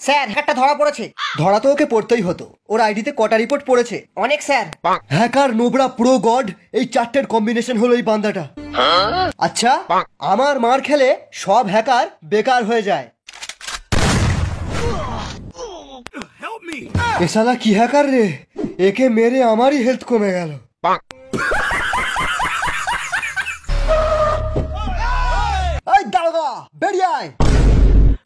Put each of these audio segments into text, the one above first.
Sir হ্যাকারটা ধরা পড়েছে। ধরা তো ওকে পড়তেই হতো, ওর আইডিতে কটা রিপোর্ট পড়েছে? অনেক sir. Hacker, Nubra, pro, god, এই চারটের কম্বিনেশন হলো এই বান্দাটা। আচ্ছা, আমার মার খেলে সব হ্যাকার বেকার হয়ে যায়। এ শালা কি হ্যাকার রে, একে মেরে আমারই হেলথ কমে গেল। এই দারোগা, বেরিয়ে আয়।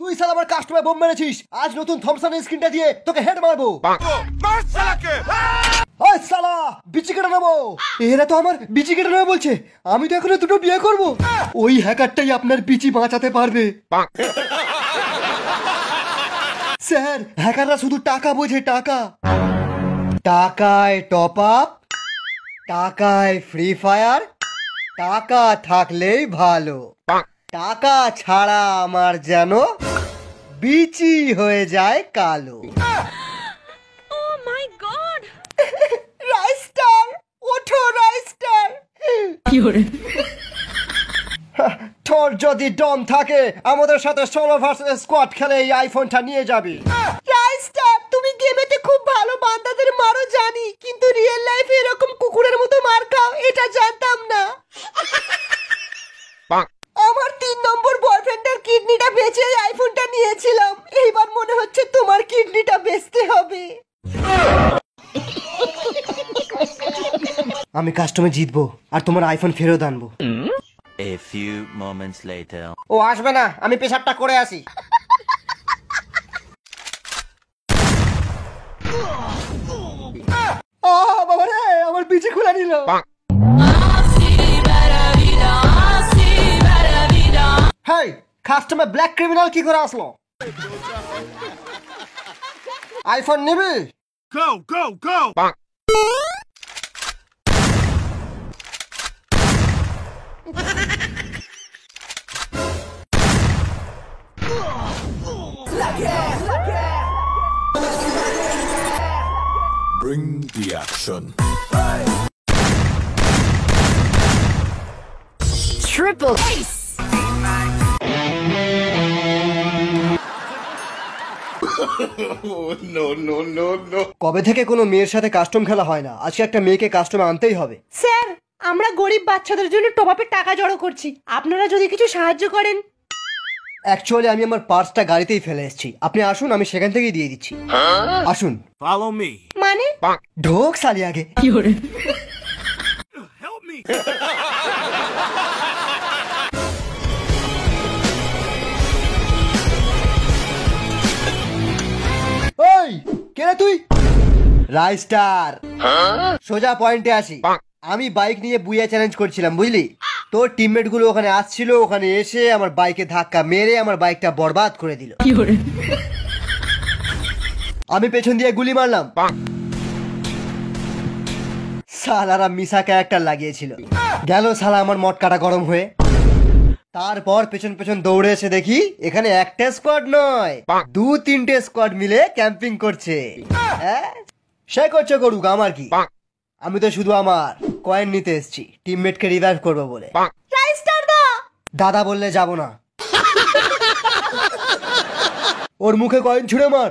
তুই শালা আমার কাস্টমার বোম মেরেছিস, আজ নতুন থমসনের স্ক্রিনটা দিয়ে তোকে হেড মারবো। ওই শালা, বিচি কেটে নেবো। এরা তো আমার বিচি কেটে নেবে বলছে, আমি তো এখনো দুটো বিয়ে করবো। ওই হ্যাকারটাই আপনার বিচি বাঁচাতে পারবে। স্যার, হ্যাকাররা শুধু টাকা বোঝে, টাকা। টাকায় টপ আপ, টাকায় ফ্রি ফায়ার, টাকা থাকলেই ভালো। টাকা ছাড়া আমার যেন বিচি হয়ে যায় কালো। Oh my god! রাইস্টার, ওঠো রাইস্টার। তোর যদি দম থাকে আমাদের সাথে সোলো ভার্সেস স্কোয়াড খেলে এই আইফোনটা নিয়ে যাবি। রাইস্টার, তুমি গেমেতে খুব ভালো বান্দাদের মারো জানি, কিন্তু রিয়েল লাইফে এরকম কুকুরের মতো মার খাও এটা জানতাম না। আমার 3 নম্বর বয়ফ্রেন্ডের কিডনিটা বেচে এই আইফোনটা নিয়েছিলাম, এইবার মনে হচ্ছে তোমার কিডনিটা বেচতে হবে। আমি কাস্টমে জিতবো আর তোমার আইফোন ফেরত আনবো। A few moments later. ও আসবে না, আমি পেশাবটা করে আসি। বাবা রে, আমার বিচি খুলে নিল। হেই, কাস্টমার ব্ল্যাক ক্রিমিনাল কি করে আসলো? আইফোন নিবি? Go, go, go! Bring the action. Triple ace! কবে থেকে কোনো মেয়ের সাথে কাস্টম খেলা হয় না, আজকে একটা মেয়েকে কাস্টমে আনতেই হবে। স্যার, আমরা গরিব বাচ্চাদের জন্য টপ আপের টাকা জড়ো করছি, আপনারা যদি কিছু সাহায্য করেন। অ্যাকচুয়ালি আমি আমার পার্সটা গাড়িতেই ফেলে এসেছি, আপনি আসুন, আমি সেখান থেকেই দিয়ে দিচ্ছি। আসুন। Follow me. মানে ঢোক সালি আগে। Help me. ওই কে রে তুই? রাইস্টার, সোজা পয়েন্টে আসি। আমি বাইক নিয়ে বুইয়া চ্যালেঞ্জ করছিলাম, বুঝলি? তোর টিমমেট গুলো ওখানে আসছিল, ওখানে এসে আমার বাইকে ধাক্কা মেরে আমার বাইকটা বরবাদ করে দিল। আমি পেছন দিয়ে গুলি মারলাম, সালারা মিশা ক্যারেক্টার লাগিয়েছিল। গেল শালা আমার মটকাটা গরম হয়ে। তারপর পেছন পেছন দৌড়ে এসে দেখি এখানে একটা স্কোয়াড নয়, 2-3টে স্কোয়াড মিলে ক্যাম্পিং করছে। সে করছে করুক, আমার কি? আমি তো শুধু আমার কয়েন নিতে এসেছি, টিমমেটকে রিভাইভ করবো বলে। দাদা বললে যাব না। ওর মুখে কয়েন ছুঁড়ে মার।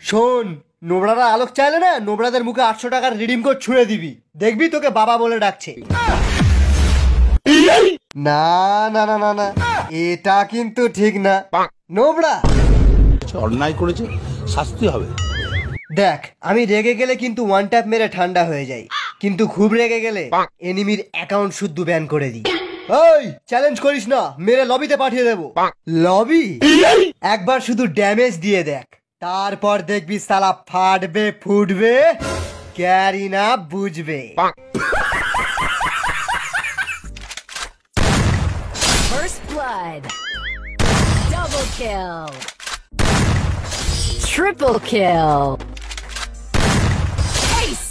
শোন, নোবরারা আলোক চাইলে না, নোবরাদের মুখে 800 টাকার রিডিম কোড ছুঁড়ে দিবি, দেখবি তোকে বাবা বলে ডাকছে। না না না না না, এটা কিন্তু ঠিক না। নোবরা অন্যায় করেছে, শাস্তি হবে। দেখ, আমি রেগে গেলে কিন্তু ওয়ান ট্যাপ মেরে ঠান্ডা হয়ে যাই, কিন্তু খুব রেগে গেলে এনিমির অ্যাকাউন্ট শুদ্ধ ব্যান করে দিই। ওই চ্যালেঞ্জ করিস না, মেরে লবিতে পাঠিয়ে দেবো। লবি? একবার শুধু ড্যামেজ দিয়ে দেখ, তারপর দেখবি সালা ফাটবে ফুটবে, ক্যারি না বুঝবে। First blood. Double kill. Triple kill. Ace!